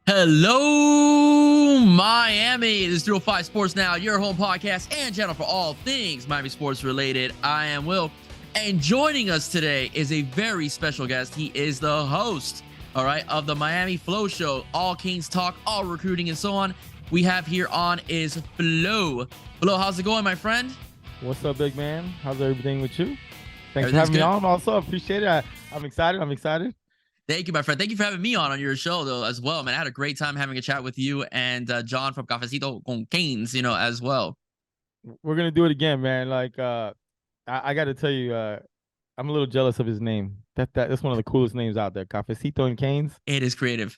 Hello, Miami. This is 305 Sports Now, your home podcast and channel for all things Miami sports related. I am Will, and joining us today is a very special guest. He is the host, all right, of the Miami Flow Show, all Kings talk, all recruiting, and so on. We have here on is Flo. Flo, how's it going, my friend? What's up, big man? How's everything with you? Thanks for Everything's having me good. on. Also, appreciate it. I'm excited. Thank you, my friend. Thank you for having me on your show, though, as well, man. I had a great time having a chat with you and John from Cafecito con Canes, as well. We're gonna do it again, man. I got to tell you, I'm a little jealous of his name. That's one of the coolest names out there, Cafecito and Canes. It is creative.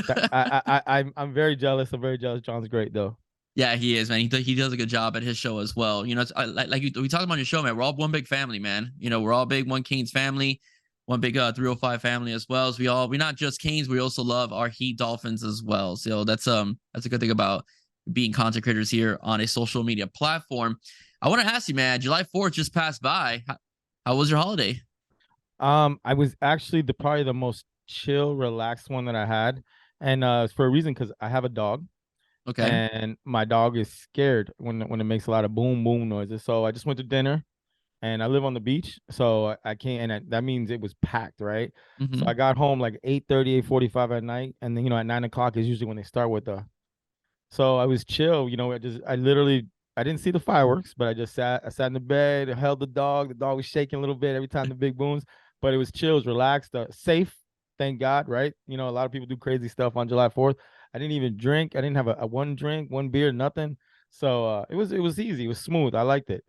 I'm very jealous. I'm very jealous. John's great though. Yeah, he is, man. He does a good job at his show as well. It's we talked about on your show, man. We're all one big family, man. We're all big one Canes family, one big 305 family as well. So we're not just Canes, we also love our Heat Dolphins as well. So that's a good thing about being content creators here on a social media platform. I want to ask you, man. July 4th just passed by. How was your holiday? I was actually probably the most chill, relaxed one that I had, and for a reason, because I have a dog. Okay. And my dog is scared when it makes a lot of boom boom noises. So I just went to dinner, and I live on the beach, so I can't. And that means it was packed, right? So Mm-hmm. I got home like 8:30, 8:45 at night, and then at 9 o'clock is usually when they start with the. So I was chill. I literally I didn't see the fireworks, but I sat in the bed, held the dog. The dog was shaking a little bit every time the big booms, but it was chill, it was relaxed, safe. Thank God, right? A lot of people do crazy stuff on July 4th. I didn't even drink. I didn't have a one drink, one beer, nothing. So it was easy. It was smooth. I liked it.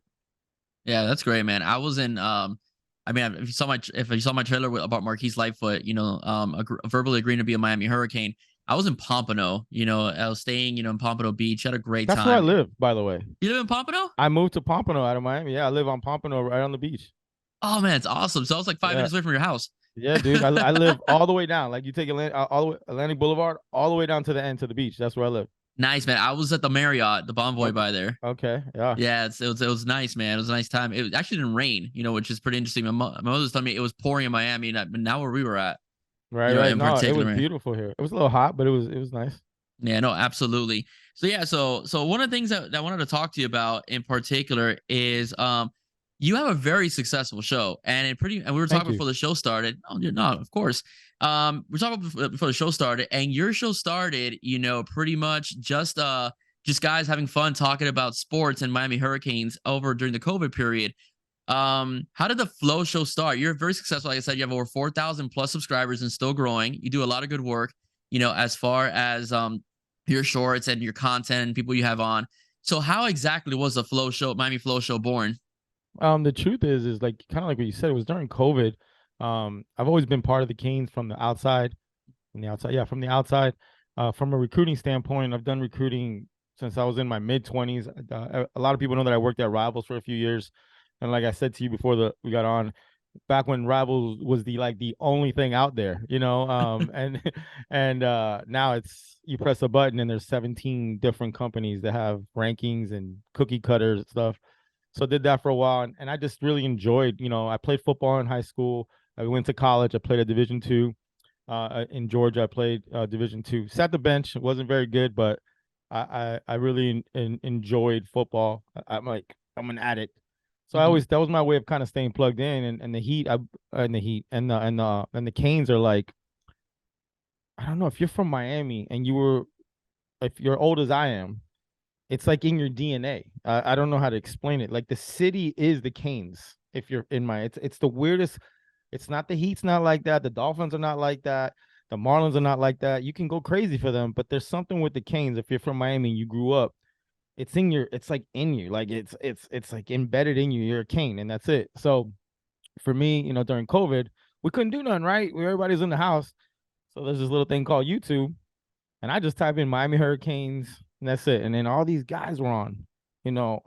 Yeah, that's great, man. I was in I mean, if you saw my trailer about Marquise Lightfoot, verbally agreeing to be a Miami Hurricane. I was in Pompano, I was staying, in Pompano Beach, had a great That's where I time. live, by the way. You live in Pompano? I moved to Pompano out of Miami. Yeah, I live on Pompano, right on the beach. Oh man, it's awesome. So I was like 5 Yeah, minutes away from your house. yeah, dude. I live all the way down. Like you take all the way Atlantic Boulevard, all the way down to the end to the beach. That's where I live. Nice, man. I was at the Marriott, the Bonvoy Okay, by there. okay, yeah. Yeah, it was nice, man. It was a nice time. It actually didn't rain, which is pretty interesting. My mother was telling me it was pouring in Miami, but now where we were at, Right, right. in No, it particular, was man. beautiful here. It was a little hot, but it was nice. Yeah, no, absolutely. So yeah, so one of the things that I wanted to talk to you about in particular is you have a very successful show, and we were Thank talking you. before the show started. Oh, you're not, of course. We're talking before the show started, and your show started, pretty much just guys having fun talking about sports and Miami Hurricanes over during the COVID period. How did the Flow Show start? You're very successful. Like I said, you have over 4,000 plus subscribers and still growing. You do a lot of good work, as far as your shorts and your content and people you have on. So how exactly was the Flow Show, Miami Flow Show born? The truth is like kind of like what you said. It was during COVID. I've always been part of the Canes from the outside. From the outside, yeah, from the outside. From a recruiting standpoint, I've done recruiting since I was in my mid 20s. A lot of people know that I worked at Rivals for a few years, and like I said to you before we got on, back when Rivals was the only thing out there, and now it's you press a button and there's 17 different companies that have rankings and cookie cutters and stuff. So I did that for a while, and I just really enjoyed. I played football in high school. I went to college. I played at Division 2 in Georgia. I played Division 2. Sat the bench. It wasn't very good, but I really enjoyed football. I'm an addict. So Mm-hmm. that was my way of kind of staying plugged in. And the Heat, and the Heat, and the Canes are like, I don't know, if you're from Miami and if you're old as I am, it's like in your DNA. I don't know how to explain it. Like the city is the Canes. If you're in it's the weirdest. It's not the Heat's not like that. The Dolphins are not like that. The Marlins are not like that. You can go crazy for them, but there's something with the Canes. If you're from Miami and you grew up, it's like in you. Like it's like embedded in you. You're a Cane, and that's it. So for me, during COVID, we couldn't do nothing, right? Everybody's in the house. So there's this little thing called YouTube, and I just type in Miami Hurricanes, and that's it. And then all these guys were on, and I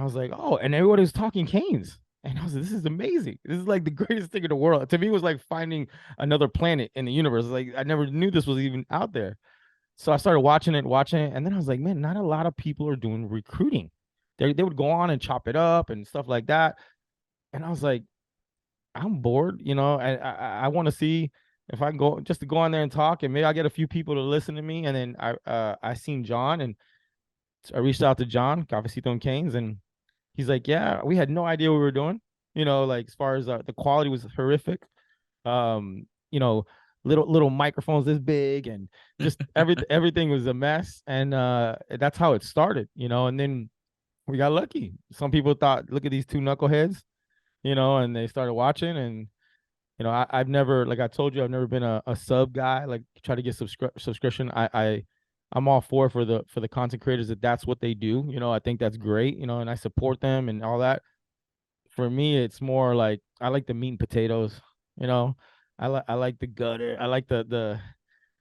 was like, oh, and everybody was talking Canes. And I was like, this is amazing. This is like the greatest thing in the world. To me, it was like finding another planet in the universe. Like I never knew this was even out there. So I started watching it, and then I was like, man, not a lot of people are doing recruiting. They would go on and chop it up and stuff like that. And I was like, I'm bored, I want to see. if I go just to go on there and talk, and maybe I get a few people to listen to me, and then I seen John, and I reached out to John Cafecito and Canes, and he's like, yeah, we had no idea what we were doing. Like as far as the quality was horrific. You know, little microphones this big, and just everything was a mess, and that's how it started. And then we got lucky. Some people thought, look at these two knuckleheads, and they started watching, and I've never, like I told you, I've never been a sub guy, like try to get subscription. I'm all for the content creators that's what they do. I think that's great, and I support them and all that. For me, it's more like I like the meat and potatoes, you know. I like the gutter. I like the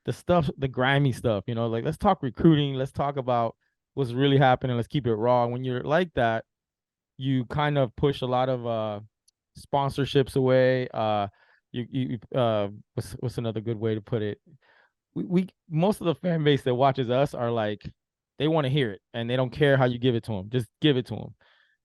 stuff, the grimy stuff, like let's talk recruiting, let's talk about what's really happening, let's keep it raw. When you're like that, you kind of push a lot of sponsorships away. What's another good way to put it? We most of the fan base that watches us are like, they want to hear it and they don't care how you give it to them. Just give it to them.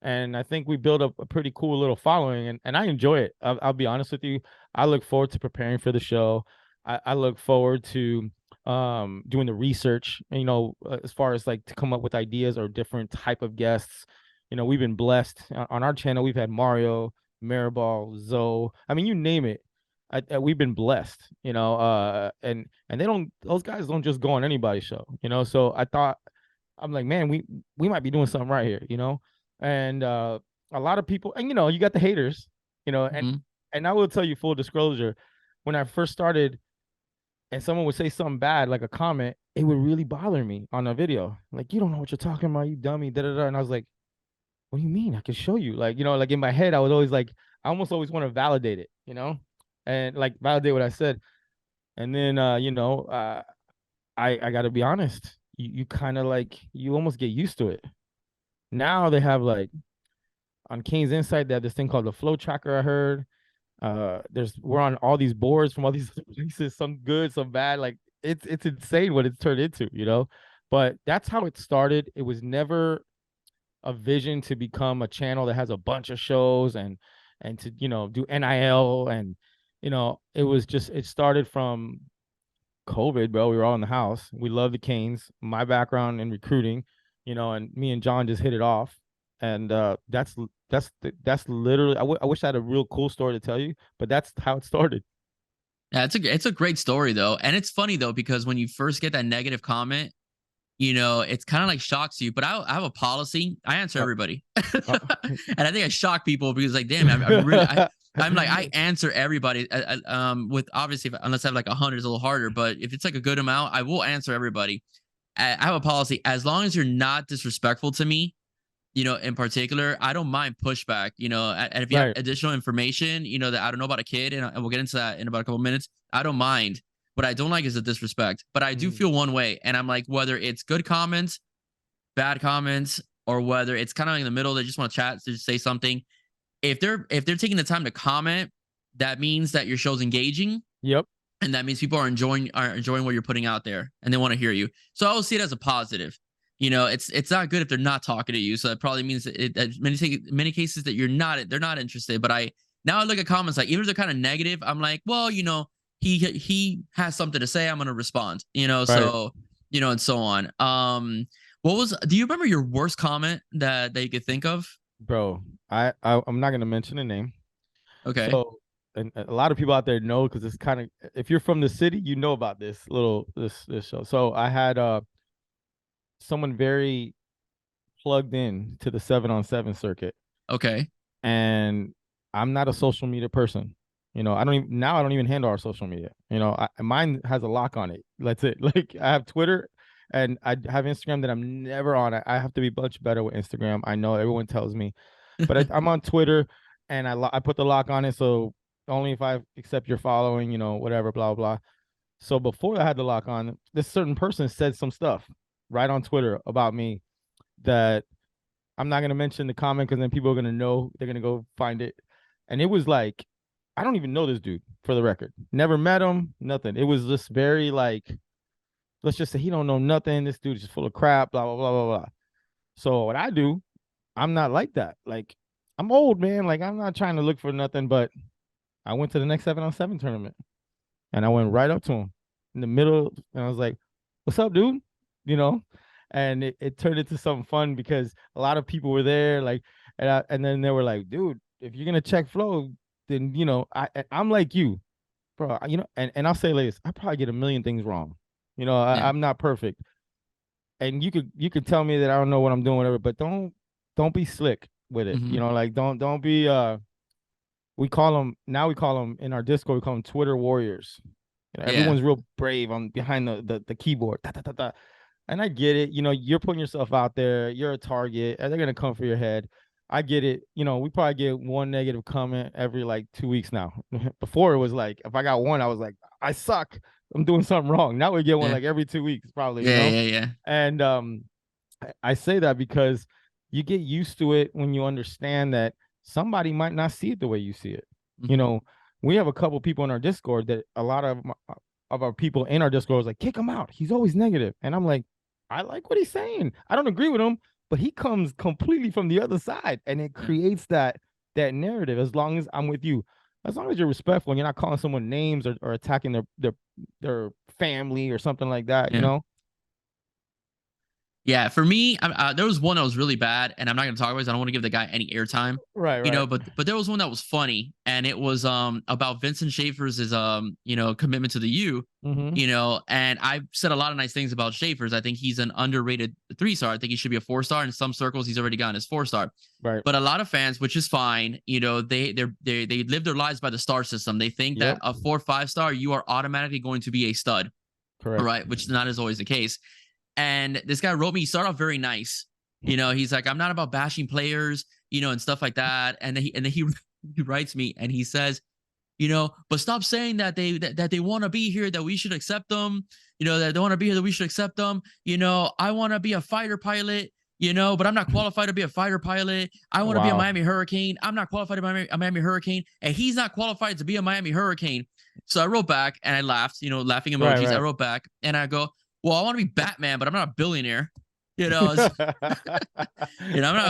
And I think we built up a pretty cool little following, and I enjoy it. I'll be honest with you. I look forward to preparing for the show. I look forward to doing the research, as far as like to come up with ideas or different type of guests. We've been blessed on our channel. We've had Mario, Maribel, Zoe. I mean, you name it. We've been blessed, and those guys don't just go on anybody's show, So I'm like, man, we might be doing something right here, and a lot of people, and you got the haters, and Mhm. and I will tell you full disclosure, when I first started, and someone would say something bad, like a comment, it would really bother me on a video. Like, you don't know what you're talking about, you dummy, da da da. And I was like, what do you mean? I can show you. Like, like in my head, I was always like, I almost always want to validate it, and like validate what I said. And then I gotta be honest, you kind of like, you almost get used to it. Now they have like on Kane's Insight, they have this thing called the Flow Tracker. I heard. We're on all these boards from all these places, some good, some bad. Like it's insane what it's turned into. But that's how it started. It was never a vision to become a channel that has a bunch of shows and to do NIL, and it started from COVID, bro. We were all in the house. We love the Canes. My background in recruiting, and me and John just hit it off, and that's literally. I wish I had a real cool story to tell you, but that's how it started. Yeah, it's a great story though, and it's funny though because when you first get that negative comment, it's kind of like shocks you. But I have a policy. I answer Uh, everybody, uh, and I think I shock people because like, damn, I'm really I'm like I answer everybody. With obviously unless I have like 100, it's a little harder. But if it's like a good amount, I will answer everybody. I have a policy as long as you're not disrespectful to me. In particular, I don't mind pushback, and if you have right. additional information, that I don't know about a kid, and we'll get into that in about a couple minutes, I don't mind. What I don't like is the disrespect, but I do Mm, feel one way. And I'm like, whether it's good comments, bad comments, or whether it's kind of in the middle, they just want to chat, to just say something. If they're taking the time to comment, that means that your show's engaging, yep. and that means people are enjoying what you're putting out there and they want to hear you. So I will see it as a positive. It's not good if they're not talking to you. So that probably means that many cases that they're not interested. But I look at comments like, even if they're kind of negative, I'm like, well, he has something to say, I'm gonna respond. Right. So and so on. Do you remember your worst comment that you could think of? Bro, I'm not gonna mention a name. Okay. So, and a lot of people out there know, because it's kind of, if you're from the city, you know about this show. So I had someone very plugged in to the 7-on-7 circuit, Okay. and I'm not a social media person. I don't even handle our social media. Mine has a lock on it. That's it. Like, I have Twitter and I have Instagram that I'm never on. I have to be much better with Instagram. I know everyone tells me, but I'm on Twitter, and I put the lock on it. So only if I accept your following, whatever, blah, blah. So before I had the lock on, this certain person said some stuff right on Twitter about me that I'm not gonna mention the comment, because then people are gonna know. They're gonna go find it, and it was like, I don't even know this dude, for the record. Never met him, nothing. It was just very like, let's just say he don't know nothing. This dude is just full of crap. Blah blah blah blah blah. So what I do, I'm not like that. Like, I'm old, man. Like, I'm not trying to look for nothing. But I went to the next 7-on-7 tournament. And I went right up to him in the middle, and I was like, "What's up, dude?" You know, and it turned into something fun because a lot of people were there, like, and then they were like, "Dude, if you're gonna check flow, then I'm like you, bro. And I'll say this, I probably get a million things wrong. Yeah. I'm not perfect, and you could tell me that I don't know what I'm doing, whatever, but don't be slick with it. Hmm. Like don't be we call them in our Discord, we call them Twitter warriors. Yeah. Everyone's real brave on behind the keyboard. Da, da, da, da. And I get it. You're putting yourself out there. You're a target. And they're gonna come for your head. I get it. We probably get one negative comment every like 2 weeks now. Before it was like if I got one, I was like, I suck. I'm doing something wrong. Now we get one Yeah. like every 2 weeks, probably. Yeah. Yeah. Yeah. And I say that because you get used to it when you understand that somebody might not see it the way you see it. You Hmm. know, we have a couple people in our Discord that a lot of our people in our Discord was like, kick him out. He's always negative. And I'm like, I like what he's saying. I don't agree with him, but he comes completely from the other side. And it Yeah. creates that narrative as long as I'm with you. As long as you're respectful and you're not calling someone names or attacking their family or something like that, Yeah. Yeah, for me, there was one that was really bad, and I'm not going to talk about it 'cause I don't want to give the guy any airtime, Right, right. But there was one that was funny, and it was about Vincent Schaefer's commitment to the U, Mm-hmm. and I've said a lot of nice things about Schaefer's. I think he's an underrated 3-star. I think he should be a 4-star. In some circles, he's already gotten his 4-star. Right. But a lot of fans, which is fine, they live their lives by the star system. They think that Yep. a 4 5 star, you are automatically going to be a stud, Correct. right? Which not is always the case. And this guy wrote me, he started off very nice. He's like, I'm not about bashing players, and stuff like that. And then he he writes me and he says, but stop saying that they want to be here, that we should accept them, that they want to be here, that we should accept them. I want to be a fighter pilot, but I'm not qualified to be a fighter pilot. I want to be a Wow. Miami Hurricane. I'm not qualified to be a Miami Hurricane, and he's not qualified to be a Miami Hurricane. So I wrote back and I laughed, laughing Right, emojis. I right. wrote back and I go, well, I want to be Batman, but I'm not a billionaire. I'm not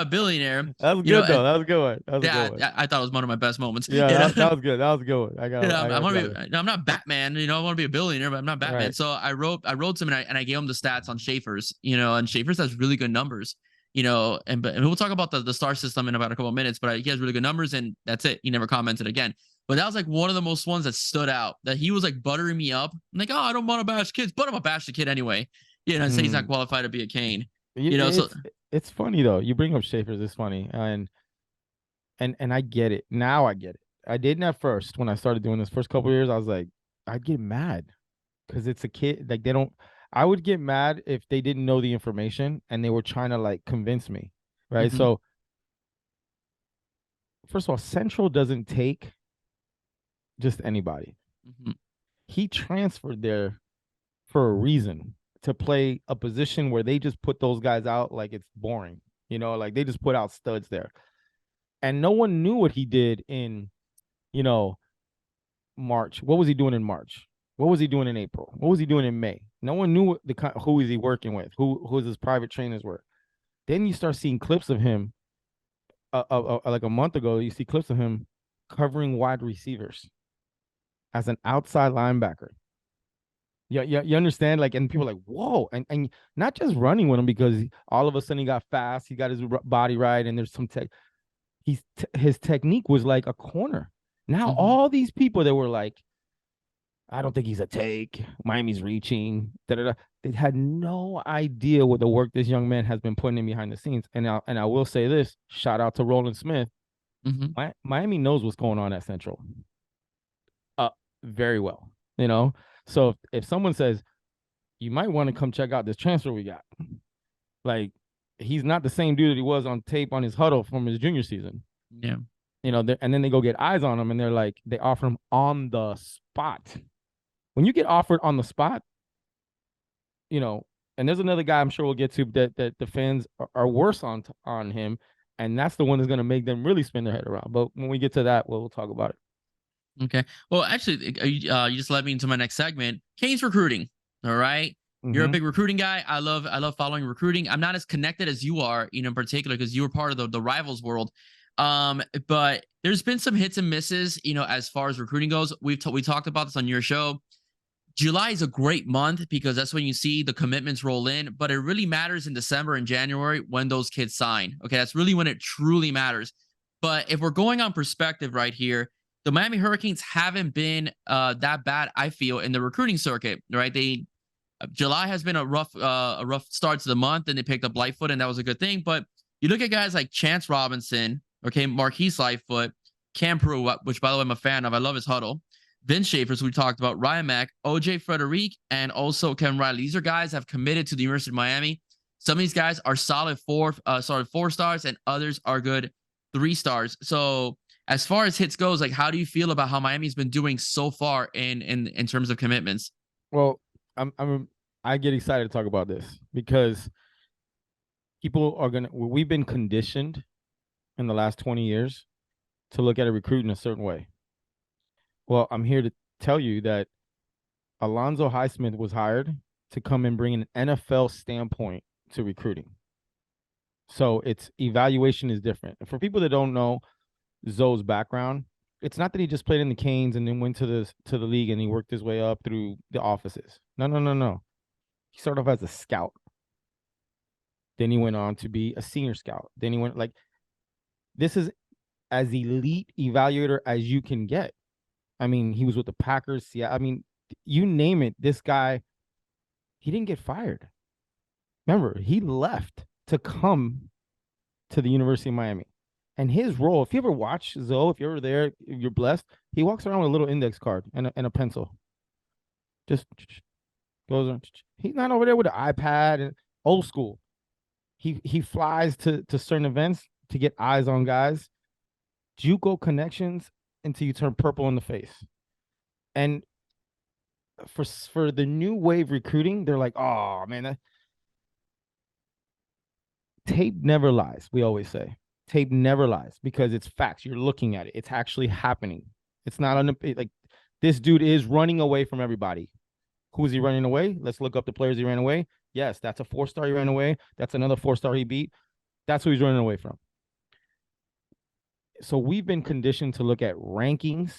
a billionaire. That was good though. And That was a good one. That was a yeah, good one. I thought it was one of my best moments. Yeah, that was good. That was a good one. I I got want glad to be. I'm not Batman. I want to be a billionaire, but I'm not Batman. right. So I wrote some and I gave him the stats on Schaefer's. And Schaefer's has really good numbers. And we'll talk about the star system in about a couple of minutes. But he has really good numbers, and that's it. He never commented again. But that was like one of the most ones that stood out. That he was like buttering me up. I'm like, oh, I don't want to bash kids, but I'm gonna bash the kid anyway. And say he's not Mm. qualified to be a Kane. So It's funny though. You bring up Schaefer's. It's funny, and I get it now. I get it. I didn't at first when I started doing this first couple of years. I was like, I'd get mad because it's a kid. Like they don't. I would get mad if they didn't know the information and they were trying to like convince me, right? mhm, So first of all, Central doesn't take just anybody. mhm, He transferred there for a reason to play a position where they just put those guys out like it's boring. Like they just put out studs there. And no one knew what he did in, you know, March. What was he doing in March? What was he doing in April? What was he doing in May? No one knew who is he working with, who his private trainers were. Then you start seeing clips of him like a month ago, you see clips of him covering wide receivers as an outside linebacker. Yeah, yeah, you understand? Like, and people are like, whoa, and not just running with him because all of a sudden he got fast, he got his body right, and there's some tech. His technique was like a corner. Now mhm. all these people that were like, I don't think he's a take. Miami's reaching. Da, da, da. They had no idea what the work this young man has been putting in behind the scenes. And I will say this: shout out to Roland Smith. Mhm. Miami knows what's going on at Central, uh, very well. So if someone says you might want to come check out this transfer we got, like he's not the same dude that he was on tape on his huddle from his junior season. Yeah. And then they go get eyes on him, and they're like, they offer him on the spot. When you get offered on the spot, and there's another guy I'm sure we'll get to that the fans are worse on him, and that's the one that's going to make them really spin their head around. But when we get to that, we'll talk about it. Okay. Well, actually, you just led me into my next segment. Kane's recruiting. All right. You're a Mm-hmm. big recruiting guy. I love following recruiting. I'm not as connected as you are, in particular, because you were part of the rivals world. But there's been some hits and misses, as far as recruiting goes. We talked about this on your show. July is a great month because that's when you see the commitments roll in, but it really matters in December and January when those kids sign. Okay, that's really when it truly matters. But if we're going on perspective right here, the Miami Hurricanes haven't been that bad, I feel, in the recruiting circuit. Right, July has been a rough start to the month, and they picked up Lightfoot, and that was a good thing. But you look at guys like Chance Robinson, okay, Marquise Lightfoot, Cam Prue, which by the way I'm a fan of. I love his huddle. Vince Schaefer, we talked about, Ryan Mack, OJ Frederic, and also Kevin Riley. These are guys that have committed to the University of Miami. Some of these guys are solid four stars, and others are good 3 stars. So as far as hits goes, like, how do you feel about how Miami's been doing so far in terms of commitments? Well, I get excited to talk about this because we've been conditioned in the last 20 years to look at a recruit in a certain way. Well, I'm here to tell you that Alonzo Highsmith was hired to come and bring an NFL standpoint to recruiting. So its evaluation is different. And for people that don't know Zoe's background, it's not that he just played in the Canes and then went to the league and he worked his way up through the offices. No. He started off as a scout. Then he went on to be a senior scout. Then he went this is as elite evaluator as you can get. I mean, he was with the Packers. Yeah, I mean, you name it. This guy, he didn't get fired. Remember, he left to come to the University of Miami. And his role, if you ever watch Zoe, if you're ever there, if you're blessed, he walks around with a little index card and a pencil. Just goes on. He's not over there with an iPad and old school. He flies to certain events to get eyes on guys. JUCO connections until you turn purple in the face. And for the new wave recruiting, they're like, oh man, tape never lies. We always say tape never lies because it's facts. You're looking at it. It's actually happening. It's not like this dude is running away from everybody. Who is he running away? Let's look up the players he ran away. Yes, that's a 4-star he ran away. That's another 4-star he beat. That's who he's running away from. So we've been conditioned to look at rankings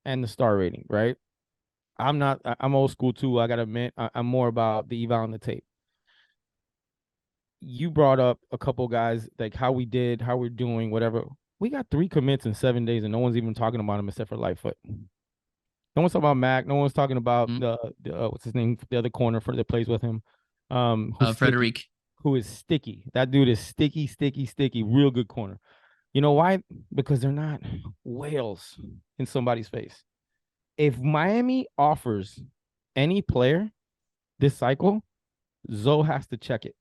and the star rating, right? I'm old school too. I got to admit, I'm more about the eval on the tape. You brought up a couple guys, like how we're doing, whatever. We got 3 commits in 7 days, and no one's even talking about them except for Lightfoot. No one's talking about Mac. No one's talking about the what's his name, the other corner that plays with him. Frederic. Who is sticky. That dude is sticky, real good corner. You know why? Because they're not whales in somebody's face. If Miami offers any player this cycle, Zoe has to check it.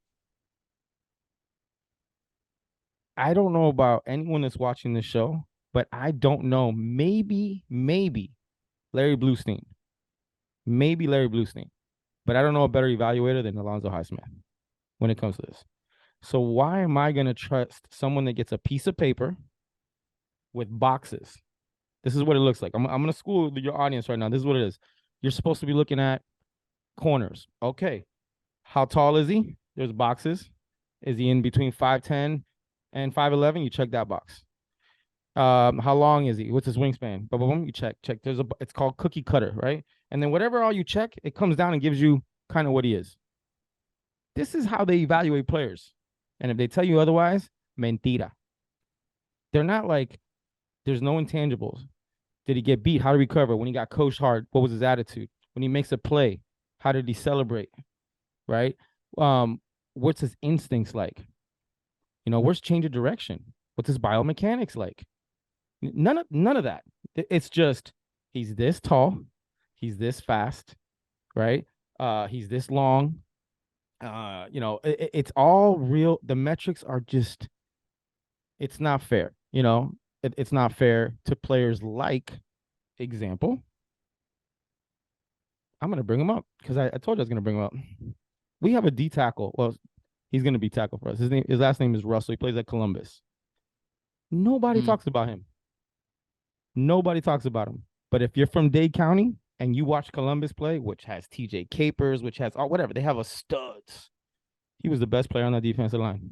I don't know about anyone that's watching this show, but I don't know. Maybe Larry Bluestein. Maybe Larry Bluestein. But I don't know a better evaluator than Alonzo Highsmith when it comes to this. So why am I going to trust someone that gets a piece of paper with boxes? This is what it looks like. I'm going to school your audience right now. This is what it is. You're supposed to be looking at corners. Okay. How tall is he? There's boxes. Is he in between 5'10" and 5'11"? You check that box. How long is he? What's his wingspan? Boom, boom, boom. You check. It's called cookie cutter, right? And then whatever all you check, it comes down and gives you kind of what he is. This is how they evaluate players. And if they tell you otherwise, mentira. They're not like, there's no intangibles. Did he get beat? How did he recover? When he got coached hard, what was his attitude? When he makes a play, how did he celebrate? Right? What's his instincts like? Where's change of direction? What's his biomechanics like? None of that. It's just he's this tall, he's this fast, right? He's this long. It's all real. The metrics are just, it's not fair. It's not fair to players like, example. I'm going to bring him up because I told you I was going to bring him up. We have a D tackle. Well, he's going to be tackle for us. His last name is Russell. He plays at Columbus. Nobody talks about him. Nobody talks about him. But if you're from Dade County and you watch Columbus play, which has TJ Capers, which has whatever, they have a studs. He was the best player on that defensive line.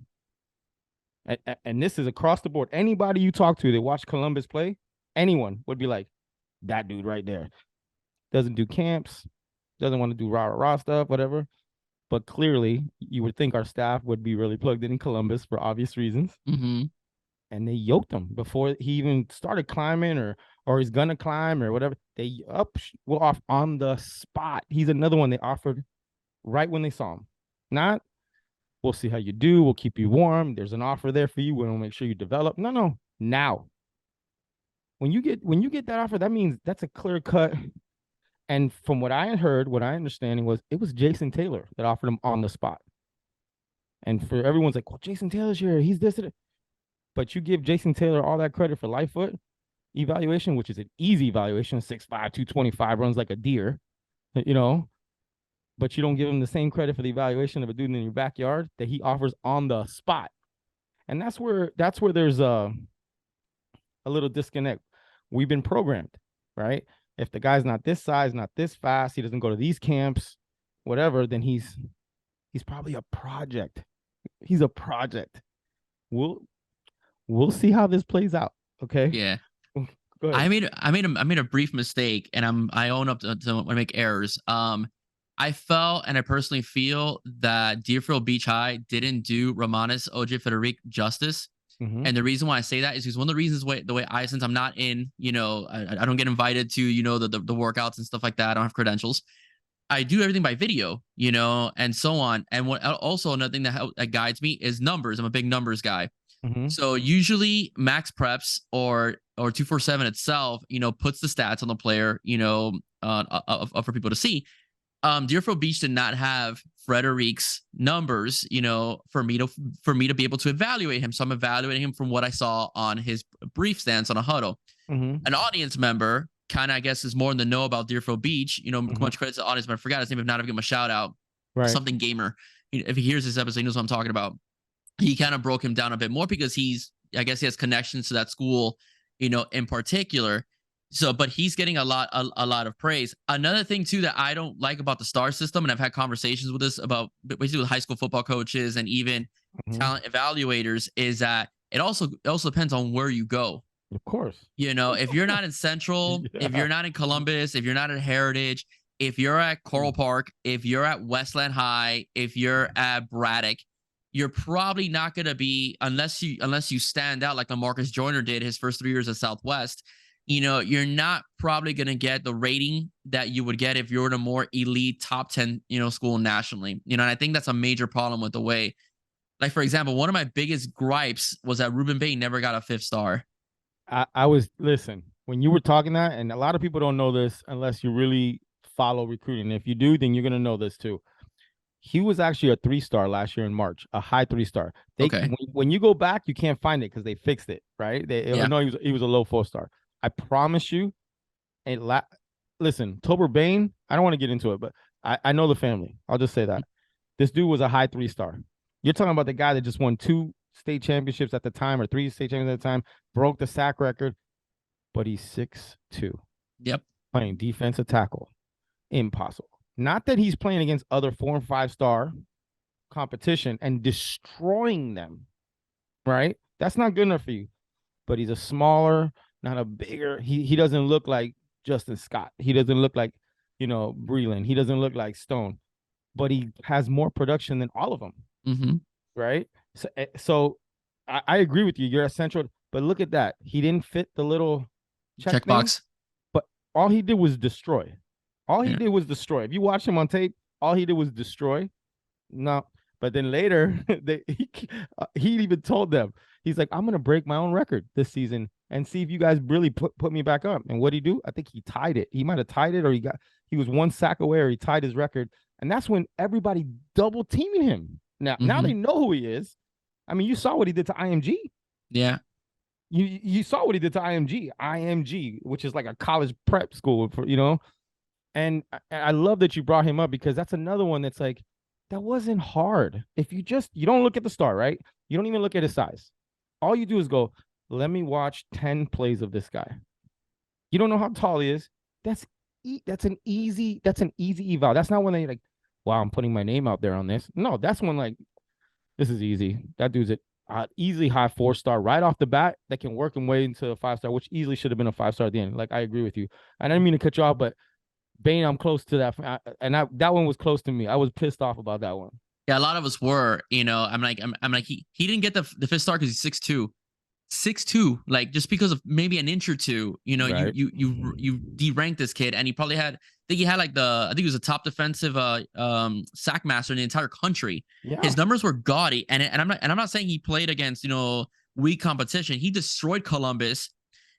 And this is across the board. Anybody you talk to, they watch Columbus play, anyone would be like, that dude right there doesn't do camps, doesn't want to do rah rah stuff, whatever. But clearly, you would think our staff would be really plugged in Columbus for obvious reasons. Mm-hmm. And they yoked him before he even started climbing or he's gonna climb or whatever. They well off on the spot. He's another one they offered right when they saw him. Not, we'll see how you do. We'll keep you warm. There's an offer there for you. We'll make sure you develop. No. Now, when you get that offer, that means that's a clear cut. And from what I heard, what I understanding was it was Jason Taylor that offered him on the spot. And for everyone's like, well, Jason Taylor's here. He's this. But you give Jason Taylor all that credit for Lightfoot evaluation, which is an easy evaluation, 6'5", 225, runs like a deer, you know. But you don't give him the same credit for the evaluation of a dude in your backyard that he offers on the spot. And that's where there's a little disconnect. We've been programmed, right? If the guy's not this size, not this fast, he doesn't go to these camps, whatever, then he's probably a project. He's a project. We'll see how this plays out. Okay. Yeah. Go ahead. I made a brief mistake, and I own up to when I make errors. I felt and I personally feel that Deerfield Beach High didn't do Romanes Ojefederic justice. Mhm. And the reason why I say that is because one of the reasons the way since I'm not in, I don't get invited to, the workouts and stuff like that. I don't have credentials. I do everything by video, and so on. And what also another thing that guides me is numbers. I'm a big numbers guy. Mhm. So usually Max Preps or 247 itself, puts the stats on the player, for people to see. Deerfield Beach did not have Frederic's numbers, for me to be able to evaluate him. So I'm evaluating him from what I saw on his brief stance on a huddle. Mhm. An audience member kind of, I guess, is more in the know about Deerfield Beach. Much credit to the audience, but I forgot his name. If not, I'll give him a shout out. Right. Something Gamer. If he hears this episode, he knows what I'm talking about. He kind of broke him down a bit more because I guess he has connections to that school, in particular. So, but he's getting a lot of praise. Another thing too that I don't like about the star system, and I've had conversations with this about basically with high school football coaches and even talent evaluators, is that it also depends on where you go. Of course. If you're not in Central, if you're not in Columbus, if you're not at Heritage, if you're at Coral Park, if you're at Westland High, if you're at Braddock, you're probably not going to be, unless you stand out like LaMarcus Joyner did his first 3 years at Southwest. You're not probably going to get the rating that you would get if you're in a more elite top 10, school nationally. And I think that's a major problem with the way, like, for example, one of my biggest gripes was that Ruben Bay never got a 5th star. Listen, when you were talking that, and a lot of people don't know this unless you really follow recruiting. If you do, then you're going to know this too. He was actually a 3-star last year in March, a high 3-star. Okay. When you go back, you can't find it because they fixed it, right? No, he was a low 4-star. I promise you. Listen, Tober Bain, I don't want to get into it, but I know the family. I'll just say that. This dude was a high 3-star. You're talking about the guy that just won 2 state championships at the time, or 3 state championships at the time, broke the sack record, but he's 6'2". Yep. Playing defensive tackle. Impossible. Not that he's playing against other 4- and 5-star competition and destroying them, right? That's not good enough for you. But he's a smaller, not a bigger. He doesn't look like Justin Scott. He doesn't look like, Breland. He doesn't look like Stone. But he has more production than all of them, right? So I agree with you. You're at Central, but look at that. He didn't fit the little checkbox. But all he did was destroy. All he did was destroy. If you watch him on tape, all he did was destroy. No, but then later, he even told them, he's like, I'm going to break my own record this season and see if you guys really put me back up. And what did he do? I think he tied it. He might have tied it, or he was 1 sack away, or he tied his record. And that's when everybody double teaming him. Now they know who he is. I mean, you saw what he did to IMG. Yeah. You saw what he did to IMG, which is like a college prep school for, And I love that you brought him up, because that's another one that's like, that wasn't hard. If you don't look at the star, right? You don't even look at his size. All you do is go, let me watch 10 plays of this guy. You don't know how tall he is. That's an easy eval. That's not when they like, wow, I'm putting my name out there on this. No, that's when like, this is easy. That dude's easily high 4-star right off the bat that can work him way into a 5-star, which easily should have been a 5-star at the end. Like, I agree with you. I didn't mean to cut you off, but Bane, I'm close to that. That one was close to me. I was pissed off about that one. Yeah, a lot of us were, I'm like, he didn't get the fifth star because he's 6'2". 6'2", like just because of maybe an inch or two, Right. you deranked this kid, and he probably had, I think he had like I think he was a top defensive sack master in the entire country. Yeah. His numbers were gaudy, and I'm not saying he played against weak competition. He destroyed Columbus,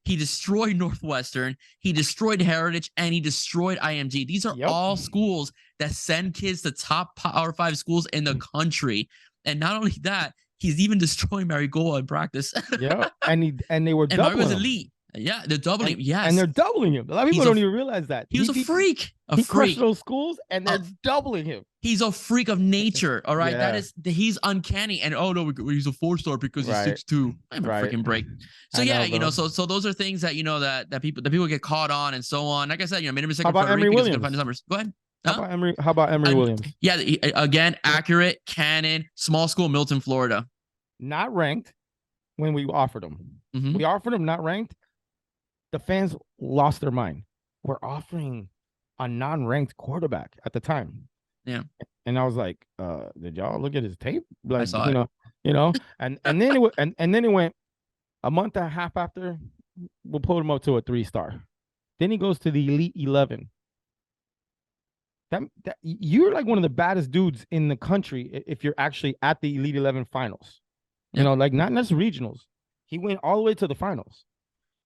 he destroyed Northwestern, he destroyed Heritage, and he destroyed IMG. These are all schools that send kids to top Power 5 schools in the country. And not only that, he's even destroying Marigold in practice. Yeah, and they were doubling Marigold's him. elite. Yeah, they're doubling him. Yes, and they're doubling him. A lot of people don't even realize that he was a freak. He crushed those schools, and they're doubling him. He's a freak of nature. All right, he's uncanny. And oh no, he's a 4-star because he's 6'2". I have a freaking break. So yeah, so those are things that that people get caught on and so on. Like I said, made a mistake. How about Emory Williams? Find his numbers. Go ahead. How about Emory Williams? Yeah, again, accurate, canon, small school, Milton, Florida. Not ranked when we offered him. Mm-hmm. We offered him not ranked. The fans lost their mind. We're offering a non-ranked quarterback at the time. Yeah. And I was like, did y'all look at his tape? Like, I saw it. And then it went a month and a half after, we'll put him up to a 3-star. Then he goes to the Elite 11. That you're like one of the baddest dudes in the country if you're actually at the Elite 11 finals. Like not just regionals. He went all the way to the finals.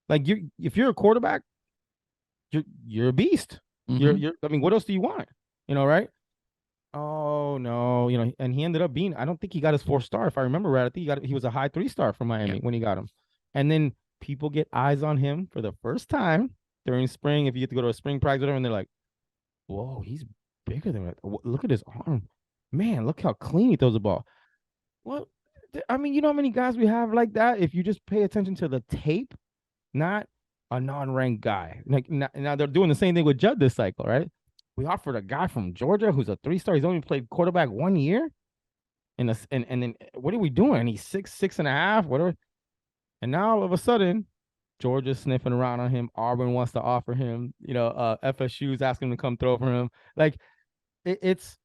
Like if you're a quarterback, you're a beast. Mm-hmm. I mean, what else do you want? Right? Oh no, and he ended up being, I don't think he got his 4-star. If I remember right, I think he was a high 3-star from Miami when he got him. And then people get eyes on him for the first time during spring. If you get to go to a spring practice with him, and they're like, whoa, he's bigger than that. Look at his arm. Man, look how clean he throws the ball. Well, I mean, how many guys we have like that? If you just pay attention to the tape, not a non-ranked guy. Like now they're doing the same thing with Judd this cycle, right? We offered a guy from Georgia who's a 3-star. He's only played quarterback 1 year. And then what are we doing? He's 6.5, whatever. And now all of a sudden, Georgia's sniffing around on him. Auburn wants to offer him. FSU's asking him to come throw for him. Like it's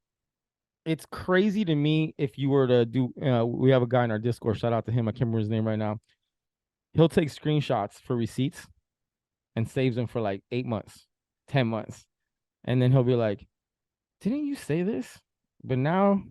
crazy to me. If you were to do, we have a guy in our Discord. Shout out to him. I can't remember his name right now. He'll take screenshots for receipts and saves them for like 8 months, 10 months. And then he'll be like, didn't you say this? But now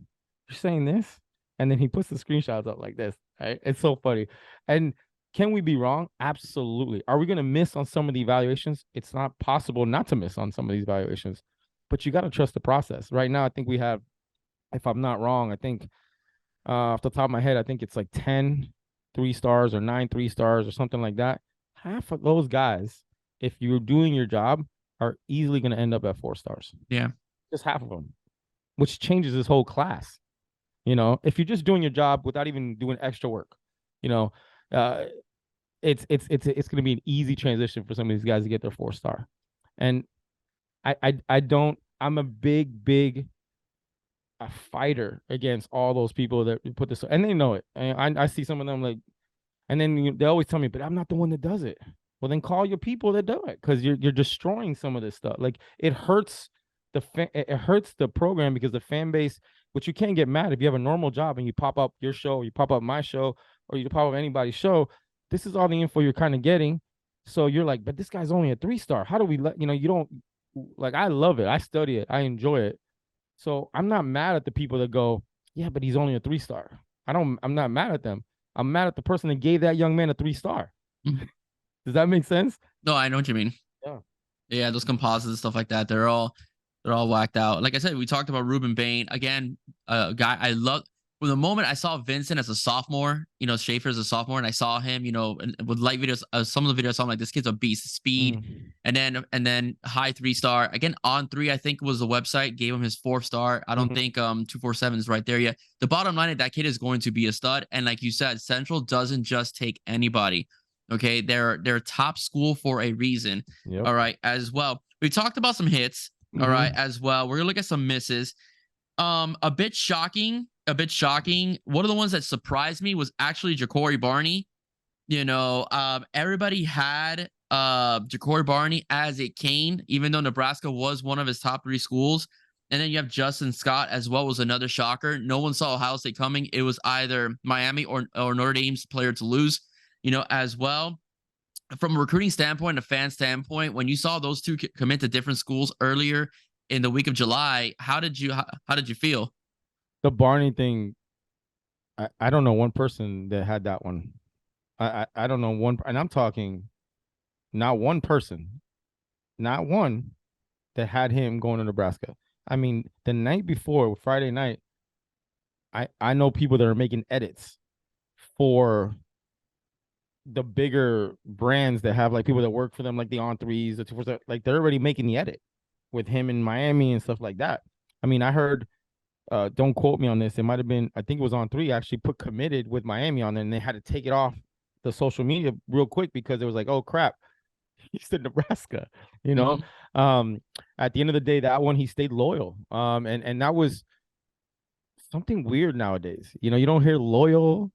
you're saying this. And then he puts the screenshots up like this. Right? It's so funny. And can we be wrong? Absolutely. Are we going to miss on some of the evaluations? It's not possible not to miss on some of these evaluations. But you got to trust the process. Right now, I think we have, if I'm not wrong, I think off the top of my head, I think it's like 10 3-stars or 9 3-stars or something like that. Half of those guys, if you're doing your job, are easily going to end up at 4 stars. Yeah. Just half of them, which changes this whole class. If you're just doing your job without even doing extra work, it's going to be an easy transition for some of these guys to get their 4-star. And I'm a big a fighter against all those people that put this, and they know it. And I see some of them like, and then they always tell me, but I'm not the one that does it. Well, then call your people that do it, because you're destroying some of this stuff. Like it hurts it hurts the program, because the fan base, which you can't get mad if you have a normal job and you pop up your show, or you pop up my show, or you pop up anybody's show. This is all the info you're kind of getting. So you're like, but this guy's only a 3-star. How do we let you don't like? I love it. I study it. I enjoy it. So I'm not mad at the people that go, yeah, but he's only a 3-star. I'm not mad at them. I'm mad at the person that gave that young man a 3-star. Does that make sense? No, I know what you mean. Yeah. Yeah, those composites and stuff like that, they're all whacked out. Like I said, we talked about Ruben Bain. Again, a guy I love. From the moment I saw Vincent as a sophomore, Schaefer as a sophomore, and I saw him, with light videos, some of the videos I saw, I'm like, this kid's a beast, speed. And then high 3-star. Again, On3, I think was the website, gave him his 4-star. I don't think 247 is right there yet. The bottom line is that kid is going to be a stud. And like you said, Central doesn't just take anybody. Okay, they're top school for a reason. Yep. All right, as well. We talked about some hits. All right, as well. We're gonna look at some misses. A bit shocking a bit shocking. One of the ones that surprised me was actually Ja'Cory Barney. Everybody had Ja'Cory Barney as a Cane, even though Nebraska was one of his top 3 schools. And then you have Justin Scott as well, was another shocker. No one saw Ohio State coming. It was either Miami or Notre Dame's player to lose, as well. From a recruiting standpoint, a fan standpoint, when you saw those two commit to different schools earlier in the week of July, how did you feel? The Barney thing, I don't know one person that had that one. I don't know one, and I'm talking not one person, not one that had him going to Nebraska. I mean, the night before, Friday night, I know people that are making edits for the bigger brands that have like people that work for them, like the On Threes, the 2 like they're already making the edit with him in Miami and stuff like that. I mean, I heard, don't quote me on this. It might have been, I think it was On Three actually put committed with Miami on there, and they had to take it off the social media real quick because it was like, oh crap, he's in Nebraska, you know. Mm-hmm. Um, at the end of the day, that one he stayed loyal. And that was something weird nowadays. You don't hear loyal.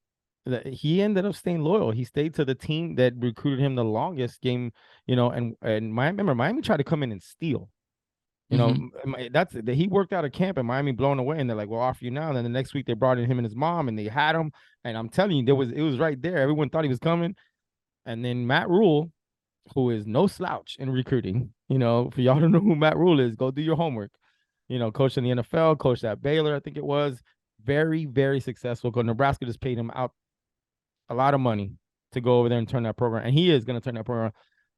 He ended up staying loyal. He stayed to the team that recruited him the longest game, and Miami tried to come in and steal. Mm-hmm. That's that he worked out a camp in Miami, blown away, and they're like, "We'll offer you now." And then the next week they brought in him and his mom, and they had him. And I'm telling you, it was right there. Everyone thought he was coming. And then Matt Rule, who is no slouch in recruiting, for y'all to know who Matt Rule is, go do your homework. Coach in the NFL, coached at Baylor, I think it was. Very, very successful. Because Nebraska just paid him out a lot of money to go over there and turn that program. And he is going to turn that program.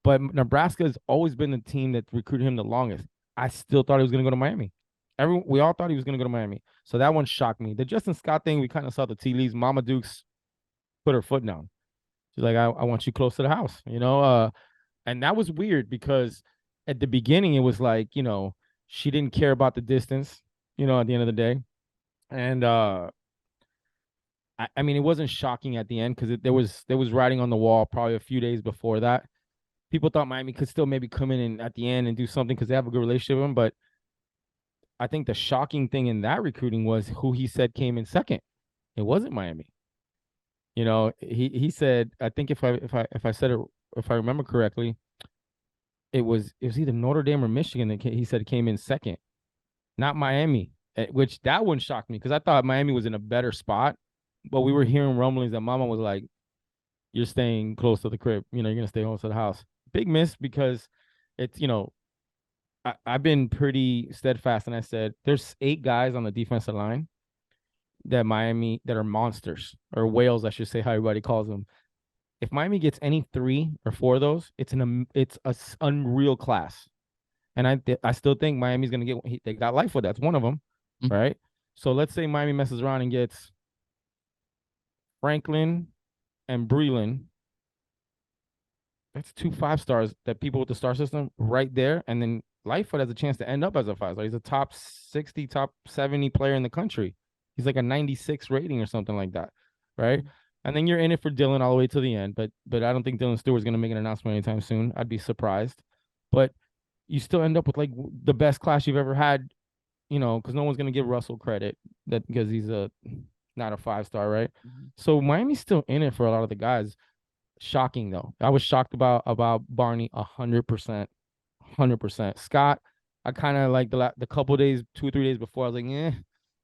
But Nebraska has always been the team that recruited him the longest. I still thought he was going to go to Miami. We all thought he was going to go to Miami. So that one shocked me. The Justin Scott thing, we kind of saw the tea leaves. Mama Dukes put her foot down. She's like, I want you close to the house, and that was weird because at the beginning it was like, she didn't care about the distance, at the end of the day. And I mean, it wasn't shocking at the end because there was writing on the wall probably a few days before that. People thought Miami could still maybe come in and at the end and do something because they have a good relationship with him. But I think the shocking thing in that recruiting was who he said came in second. It wasn't Miami. He said, I think if I said it, if I remember correctly, it was either Notre Dame or Michigan that he said came in second, not Miami. Which that one shocked me because I thought Miami was in a better spot, but we were hearing rumblings that Mama was like, "You're staying close to the crib. You're gonna stay close to the house." Big miss because it's I've been pretty steadfast, and I said there's 8 guys on the defensive line that Miami that are monsters or whales, I should say, how everybody calls them. If Miami gets any 3 or 4 of those, it's a unreal class. And I still think Miami's gonna get. They got Lightfoot. That's one of them, Mm-hmm. right? So let's say Miami messes around and gets Franklin and Breland. That's 2 5-stars that people with the star system right there, and then Lightfoot has a chance to end up as a 5-star. He's a top 60, top 70 player in the country. He's like a 96 rating or something like that, right? And then you're in it for Dylan all the way to the end. But I don't think Dylan Stewart's going to make an announcement anytime soon. I'd be surprised. But you still end up with like the best class you've ever had, because no one's going to give Russell credit because he's not a 5-star, right? Mm-hmm. So Miami's still in it for a lot of the guys. Shocking though. I was shocked about Barney 100%, 100%. Scott, I kind of like the couple days, 2 or 3 days before, I was like,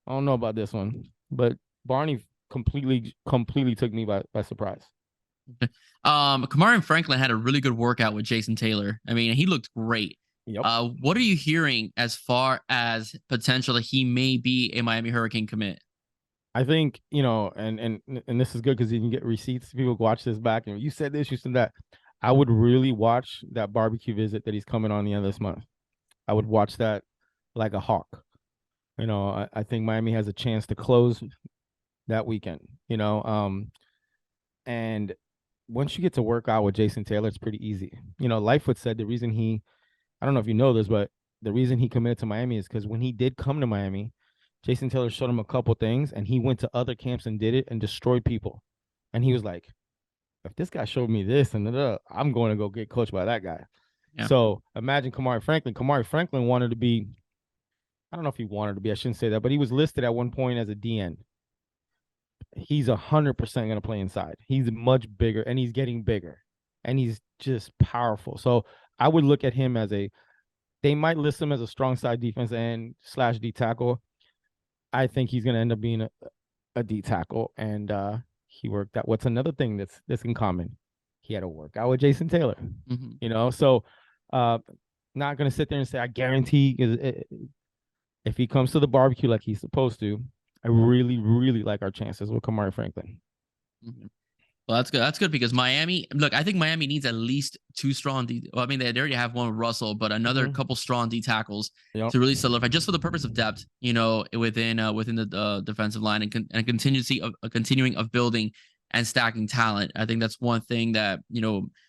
I don't know about this one. But Barney completely took me by surprise. Kamari Franklin had a really good workout with Jason Taylor. I mean, he looked great. Yep. What are you hearing as far as potential that he may be a Miami Hurricane commit? I think, and this is good because you can get receipts. People watch this back and you said this, you said that. I would really watch that barbecue visit that he's coming on the end of this month. I would watch that like a hawk. I think Miami has a chance to close that weekend, and once you get to work out with Jason Taylor, it's pretty easy. Lightfoot said the reason I don't know if you know this, but the reason he committed to Miami is because when he did come to Miami, Jason Taylor showed him a couple things, and he went to other camps and did it and destroyed people. And he was like, if this guy showed me this, and I'm going to go get coached by that guy. Yeah. So imagine Kamari Franklin. Kamari Franklin wanted to be, I don't know if he wanted to be, I shouldn't say that, but he was listed at one point as a DN. he's 100% going to play inside. He's much bigger and he's getting bigger and he's just powerful. So I would look at him as they might list him as a strong side defense and slash D tackle. I think he's going to end up being a D tackle. And he worked out. What's another thing that's in common? He had to work out with Jason Taylor, so not going to sit there and say, I guarantee if he comes to the barbecue like he's supposed to, I really, really like our chances with Kamari Franklin. Well, that's good. That's good because Miami, look, I think Miami needs at least two strong D. Well, I mean, they already have one with Russell, but another couple strong D tackles to really solidify, just for the purpose of depth, within the defensive line and continuing of building and stacking talent. I think that's one thing that,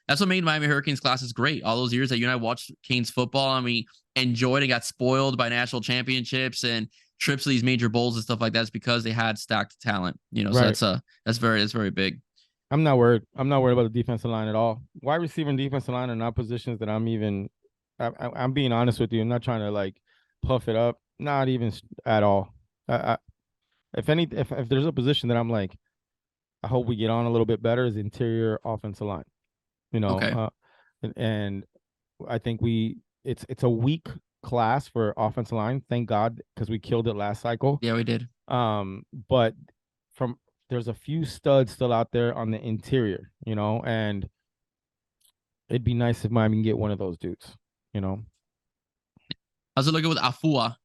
that's what made Miami Hurricanes classes great. All those years that you and I watched Canes football, and we enjoyed and got spoiled by national championships and trips to these major bowls and stuff like that, is because they had stacked talent. So that's very big. I'm not worried. I'm not worried about the defensive line at all. Wide receiver and defensive line are not positions that I'm being honest with you. I'm not trying to like puff it up. Not even at all. If there's a position that I'm like, I hope we get on a little bit better, is interior offensive line. Okay. And I think it's a weak class for offensive line. Thank God, because we killed it last cycle. Yeah, we did. But there's a few studs still out there on the interior, and it'd be nice if Miami can get one of those dudes, How's it looking with Afua?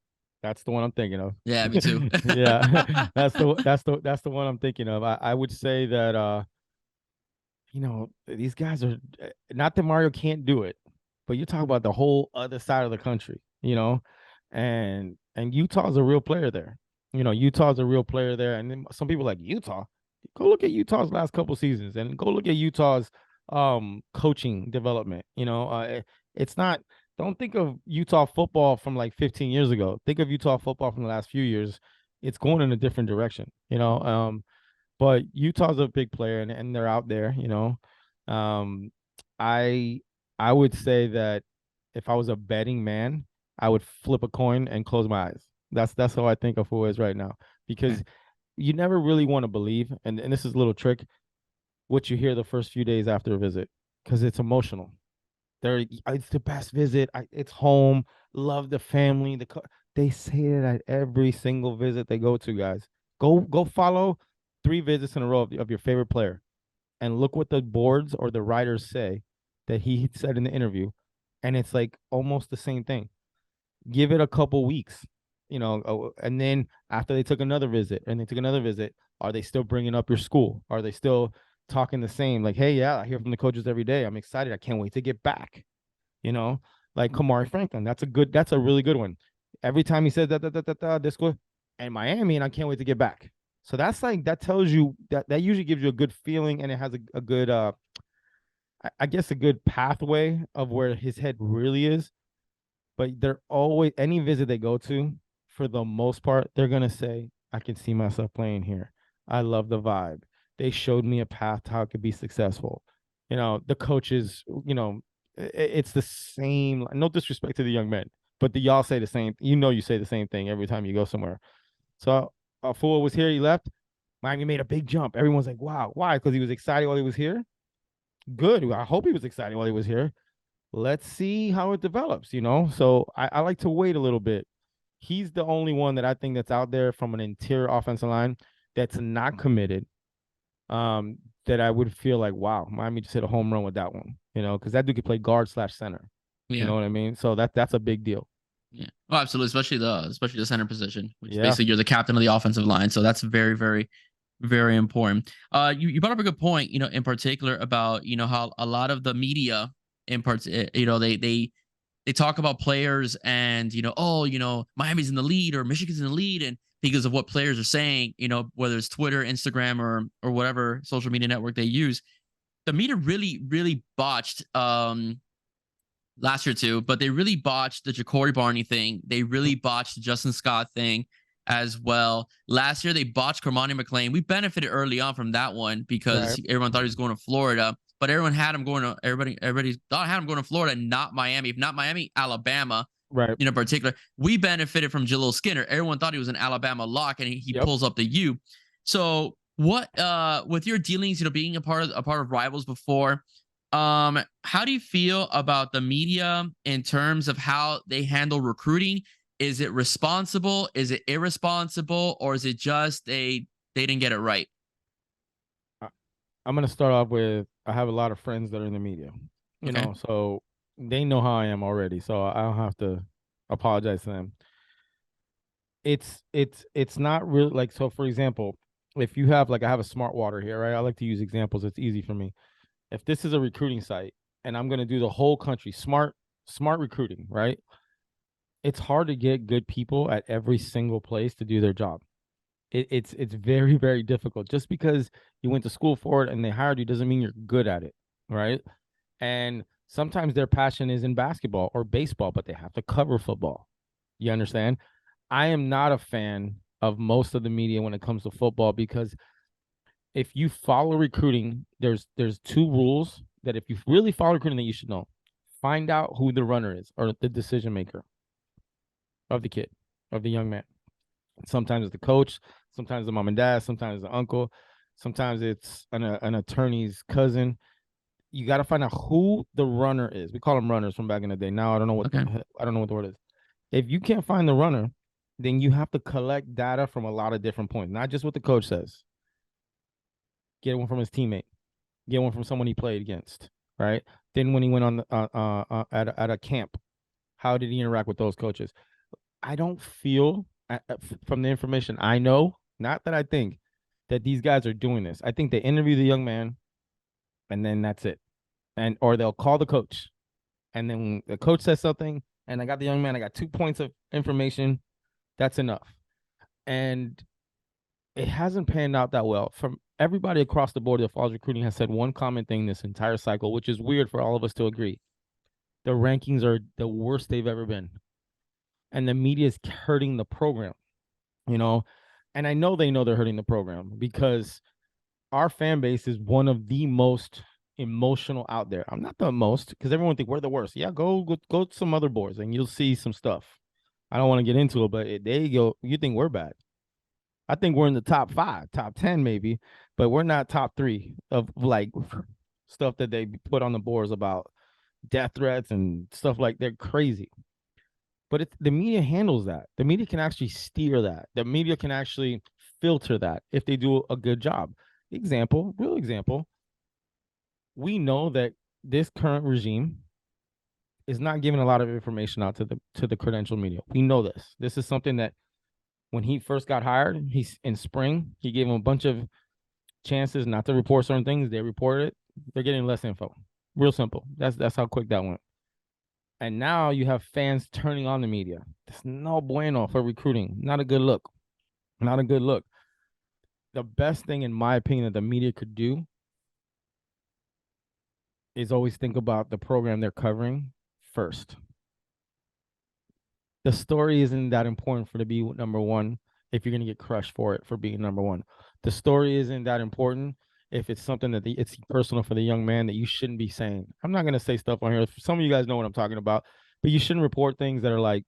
That's the one I'm thinking of. Yeah, me too. Yeah, that's the one I'm thinking of. I would say that these guys are, not that Mario can't do it, but you're talking about the whole other side of the country, and Utah's a real player there. Utah's a real player there. And then some people like Utah. Go look at Utah's last couple seasons and go look at Utah's coaching development. It's not, don't think of Utah football from like 15 years ago. Think of Utah football from the last few years. It's going in a different direction, but Utah's a big player and they're out there, I would say that if I was a betting man, I would flip a coin and close my eyes. That's how I think of who is right now, because you never really want to believe, and this is a little trick, what you hear the first few days after a visit, because it's emotional. It's the best visit. It's home. Love the family. They say it at every single visit they go to, guys. Go follow 3 visits in a row of your favorite player, and look what the boards or the writers say that he said in the interview, and it's like almost the same thing. Give it a couple weeks. And then after they took another visit are they still bringing up your school? Are they still talking the same? Like, hey, yeah, I hear from the coaches every day. I'm excited. I can't wait to get back. Like Kamari Franklin. That's a really good one. Every time he says this school and Miami, and I can't wait to get back. So that tells you that usually gives you a good feeling, and it has a good I guess a good pathway of where his head really is. But they're always, any visit they go to, for the most part, they're going to say, I can see myself playing here. I love the vibe. They showed me a path to how it could be successful. The coaches, it's the same. No disrespect to the young men, but y'all say the same. You say the same thing every time you go somewhere. So Afua was here. He left. Miami made a big jump. Everyone's like, wow. Why? Because he was excited while he was here? Good. I hope he was excited while he was here. Let's see how it develops, So I like to wait a little bit. He's the only one that I think that's out there from an interior offensive line that's not committed. That I would feel like, wow, Miami just hit a home run with that one, because that dude could play guard / center. Yeah. You know what I mean? So that's a big deal. Yeah. Oh, absolutely. Especially the center position, which basically you're the captain of the offensive line. So that's very, very, very important. You brought up a good point, in particular about, how a lot of the media in parts, they talk about players and, Miami's in the lead or Michigan's in the lead. And because of what players are saying, whether it's Twitter, Instagram, or whatever social media network they use, the media really, really botched last year too, but they really botched the Ja'Cory Barney thing. They really botched the Justin Scott thing as well. Last year, they botched Cormani McLean. We benefited early on from that one because everyone thought he was going to Florida. But everyone had him going to everybody thought had him going to Florida, not Miami. If not Miami, Alabama. Right. In particular, we benefited from Jalil Skinner. Everyone thought he was an Alabama lock, and he pulls up the U. So What with your dealings, being a part of Rivals before, how do you feel about the media in terms of how they handle recruiting? Is it responsible? Is it irresponsible? Or is it just they didn't get it right? I, I'm gonna start off with I have a lot of friends that are in the media, Okay. so they know how I am already, so I don't have to apologize to them. It's not really like, so for example, if you have like, I have a smart water here, right? I like to use examples, it's easy for me. If this is a recruiting site and I'm going to do the whole country smart recruiting, right? It's hard to get good people at every single place to do their job. It's very very difficult. Just because you went to school for it and they hired you doesn't mean you're good at it, right? And sometimes their passion is in basketball or baseball, but they have to cover football. You understand? I am not a fan of most of the media when it comes to football, because if you follow recruiting, there's two rules that if you really follow recruiting that you should know. Find out who the runner is or the decision maker of the kid, of the young man. Sometimes it's the coach, sometimes the mom and dad, sometimes the uncle, sometimes it's an attorney's cousin. You got to find out who the runner is. We call them runners from back in the day. Now Okay. I don't know what the word is. If you can't find the runner, then you have to collect data from a lot of different points, not just what the coach says. Get one from his teammate, get one from someone he played against, right? Then when he went on at a camp, how did he interact with those coaches? I don't feel from the information I know, not that I think, that these guys are doing this. I think they interview the young man, and then that's it, and or they'll call the coach, and then when the coach says something, and I got the young man, I got 2 points of information, that's enough. And it hasn't panned out that well. From everybody across the board that follows recruiting has said one common thing this entire cycle, which is weird for all of us to agree. The rankings are the worst they've ever been. And the media is hurting the program, you know? And I know they know they're hurting the program because our fan base is one of the most emotional out there. I'm not the most, because everyone think we're the worst. Yeah, go to some other boards and you'll see some stuff. I don't want to get into it, but there you go. You think we're bad. I think we're in the top 5, top 10 maybe, but we're not top 3 of like stuff that they put on the boards about death threats and stuff like they're crazy. But the media handles that. The media can actually steer that. The media can actually filter that if they do a good job. Example, real example. We know that this current regime is not giving a lot of information out to the credential media. We know this. This is something that when he first got hired, he's in spring, he gave him a bunch of chances not to report certain things. They reported it. They're getting less info. Real simple. That's how quick that went. And now you have fans turning on the media. That's no bueno for recruiting. Not a good look. Not a good look. The best thing, in my opinion, that the media could do is always think about the program they're covering first. The story isn't that important for to be number one if you're gonna get crushed for it for being number one. The story isn't that important if it's something that it's personal for the young man that you shouldn't be saying. I'm not gonna say stuff on here. Some of you guys know what I'm talking about, but you shouldn't report things that are like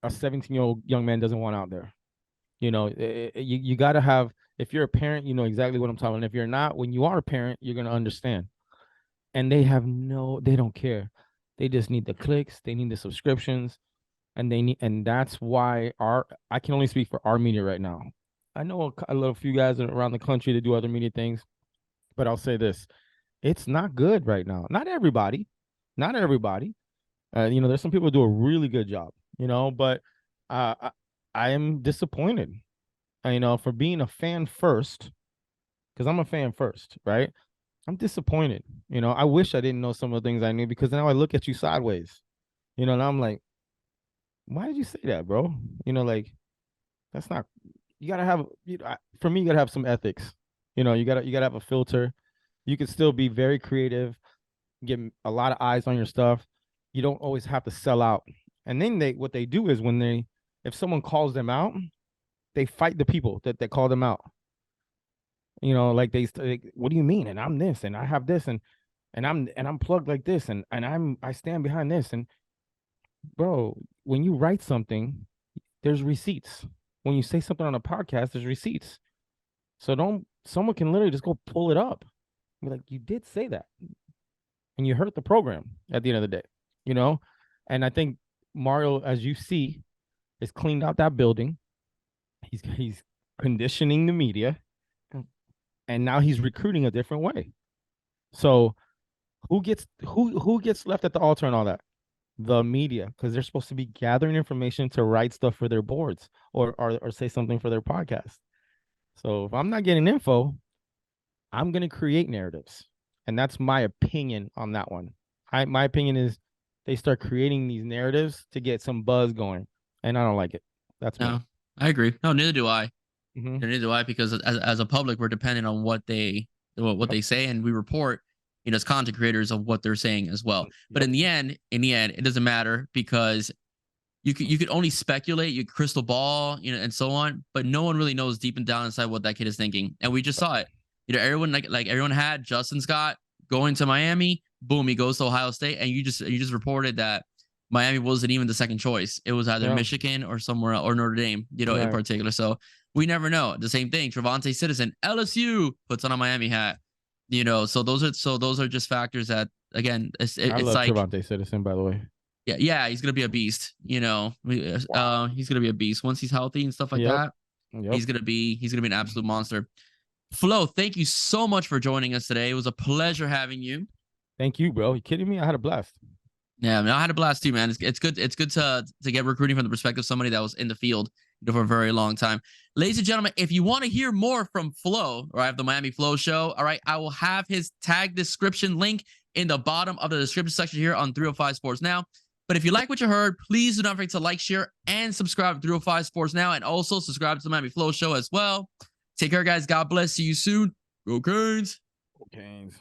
a 17-year-old young man doesn't want out there. You got to have, if you're a parent, you know exactly what I'm talking about. If you're not, when you are a parent, you're going to understand. And they don't care. They just need the clicks, they need the subscriptions, and that's why I can only speak for our media right now. I know a little few guys around the country that do other media things, but I'll say this: it's not good right now. Not everybody, not everybody. There's some people who do a really good job, but I am disappointed, for being a fan first, because I'm a fan first, right? I'm disappointed. I wish I didn't know some of the things I knew, because now I look at you sideways, and I'm like, why did you say that, bro? Like, that's not, you gotta have, for me, you gotta have some ethics. You gotta have a filter. You can still be very creative, get a lot of eyes on your stuff. You don't always have to sell out. And then what they do is if someone calls them out, they fight the people that call them out. Like what do you mean? And I'm this, and I have this, and I'm plugged like this, and I stand behind this. And bro, when you write something, there's receipts. when you say something on a podcast, there's receipts. So someone can literally just go pull it up. Be like, you did say that. And you hurt the program at the end of the day, you know? And I think Mario, as you see, has cleaned out that building. He's conditioning the media, and now he's recruiting a different way. So who gets left at the altar and all that? The media, because they're supposed to be gathering information to write stuff for their boards or say something for their podcast. So if I'm not getting info, I'm gonna create narratives. And that's my opinion on that one. My opinion is they start creating these narratives to get some buzz going. And I don't like it. That's No, me. I agree. No, neither do I. Mm-hmm. Neither do I, because as a public, we're dependent on what they say, and we report, as content creators of what they're saying as well. But in the end, it doesn't matter, because you could only speculate, you crystal ball, and so on, but no one really knows deep and down inside what that kid is thinking. And we just saw it. Everyone like everyone had Justin Scott going to Miami. Boom, he goes to Ohio State, and you just reported that Miami wasn't even the second choice. It was either Michigan or somewhere else, or Notre Dame, in particular. So we never know. The same thing. Trevante Citizen, LSU, puts on a Miami hat. So those are just factors that, again, it's love like Trevante Citizen, by the way. Yeah, he's gonna be a beast. He's gonna be a beast once he's healthy and stuff like that. He's gonna be an absolute monster. Flo, thank you so much for joining us today. It was a pleasure having you. Thank you, bro. You kidding me? I had a blast. Yeah, I had a blast too, man. It's good. It's good to get recruiting from the perspective of somebody that was in the field for a very long time. Ladies and gentlemen, if you want to hear more from Flo, or I have the Miami Flo Show, all right, I will have his tag description link in the bottom of the description section here on 305 Sports Now. But if you like what you heard, please do not forget to like, share, and subscribe to 305 Sports Now, and also subscribe to the Miami Flo Show as well. Take care, guys. God bless. See you soon. Go Canes. Go Canes.